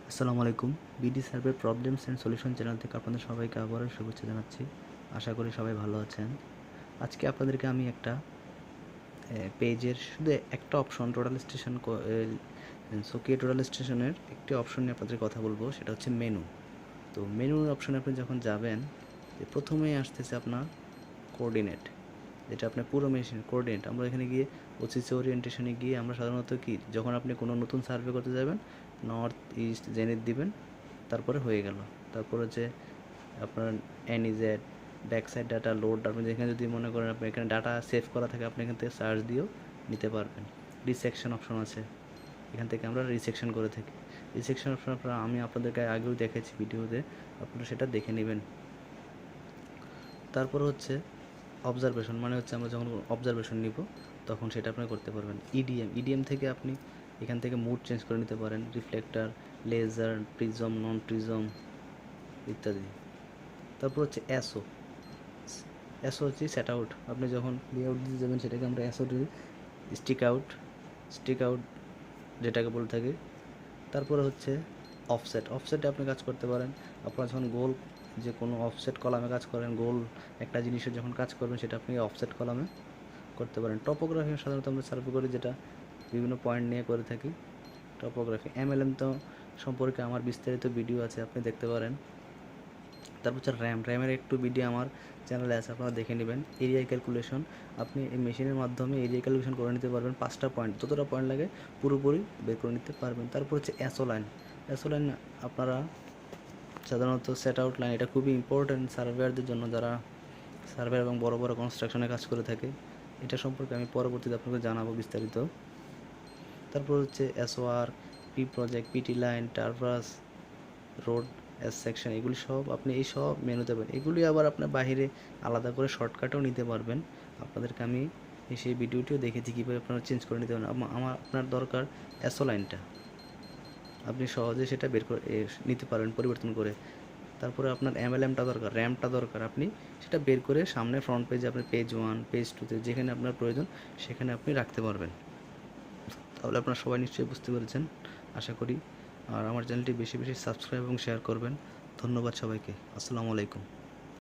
আসসালামু আলাইকুম। BD survey problems and solution channel থেকে আপনাদের সবাইকে আবারও শুভেচ্ছা জানাচ্ছি। আশা করি সবাই ভালো আছেন। আজকে আপনাদেরকে আমি একটা পেজের শুধু একটা অপশন সোকিয়া টোটাল স্টেশনের একটি অপশন নিয়ে আপনাদের কথা বলবো, সেটা হচ্ছে মেনু। তো মেনুর অপশনে আপনি যখন যাবেন, প্রথমেই আসতেছে আপনার কোঅর্ডিনেট, যেটা আপনার পুরো মেশিনের কোঅর্ডিনেট। আমরা এখানে গিয়ে ওসিসি ওরিয়েন্টেশনে গিয়ে আমরা সাধারণত কি, যখন আপনি কোনো নতুন সার্ভে করতে যাবেন, নর্থ ইস্ট জেনিথ দিবেন, তারপরে হয়ে গেল। তারপর হচ্ছে আপনার এনইজেড ব্যাক সাইড ডাটা লোড, আপনি যেখানে যদি মনে করেন আপনি এখানে ডাটা সেভ করা থাকে, আপনি এখান থেকে সার্চ দিয়েও নিতে পারবেন। রিসেকশন অপশন আছে, এখান থেকে আমরা রিসেকশন করে থাকি। রিসেকশন অপশন আমি আপনাদেরকে আগেও দেখেছি ভিডিওতে, আপনারা সেটা দেখে নেবেন। তারপর হচ্ছে অবজারভেশন, মানে হচ্ছে আমরা যখন অবজারভেশন নিব তখন সেটা আপনি করতে পারবেন। ইডিএম থেকে আপনি এখান থেকে মুড চেঞ্জ করে নিতে পারেন, রিফ্লেক্টার, লেজার, প্রিজম, নন প্রিজম ইত্যাদি। তারপর হচ্ছে এসও হচ্ছে সেট আউট, আপনি যখন লেআউট দিতে যাবেন সেটাকে আমরা এসও দিই, স্টিক আউট যেটাকে বলে থাকি। তারপরে হচ্ছে অফসেটে আপনি কাজ করতে পারেন। আপনারা যখন গোল যে কোনো অফসেট কলামে কাজ করেন, গোল একটা জিনিসের যখন কাজ করবেন সেটা আপনি অফসেট কলামে করতে পারেন। টপোগ্রাফি সাধারণত আমরা সার্ভে করি, যেটা বিভিন্ন পয়েন্ট নিয়ে করে থাকি টপোগ্রাফি। এমএলএম তো সম্পর্কে আমার বিস্তারিত ভিডিও আছে, আপনি দেখতে পারেন। তারপর হচ্ছে র্যামের একটু ভিডিও আমার চ্যানেলে আছে, আপনারা দেখে নেবেন। এরিয়া ক্যালকুলেশন, আপনি এই মেশিনের মাধ্যমে এরিয়া ক্যালকুলেশন করে নিতে পারবেন। 5টা পয়েন্ট, যতটা পয়েন্ট লাগে পুরোপুরি বের করে নিতে পারবেন। তারপর হচ্ছে এসও লাইন আপনারা সাধারণত সেট আউট লাইন, এটা খুবই ইম্পর্ট্যান্ট সার্ভেয়ারদের জন্য, যারা সার্ভেয়ার এবং বড় বড় কনস্ট্রাকশনে কাজ করে থাকে। এটা সম্পর্কে আমি পরবর্তীতে আপনাকে জানাবো বিস্তারিত। তারপর হচ্ছে SOR, P project, PT line, টারভাস, রোড, এস সেকশন, এগুলি সব আপনি এই সব মেনুতে পাবেন। এগুলি আবার আপনার বাইরে আলাদা করে শর্টকাটও নিতে পারবেন। আপনাদেরকে আমি সেই ভিডিওটিও দেখেছি কীভাবে আপনারা চেঞ্জ করে নিতে পারেন। আপনার দরকার এসও লাইনটা, আপনি সহজে সেটা বের করে নিতে পারবেন পরিবর্তন করে। তারপরে আপনার এমএলএমটা দরকার, র্যামটা দরকার, আপনি সেটা বের করে সামনে ফ্রন্ট পেজে, আপনি পেজ 1 পেজ 2তে যেখানে আপনার প্রয়োজন সেখানে আপনি রাখতে পারবেন। তাহলে আপনারা সবাই নিশ্চয়ই বুঝতে পেরেছেন আশা করি। আর আমার চ্যানেলটি বেশি বেশি সাবস্ক্রাইব এবং শেয়ার করবেন। ধন্যবাদ সবাইকে। আসসালামু আলাইকুম।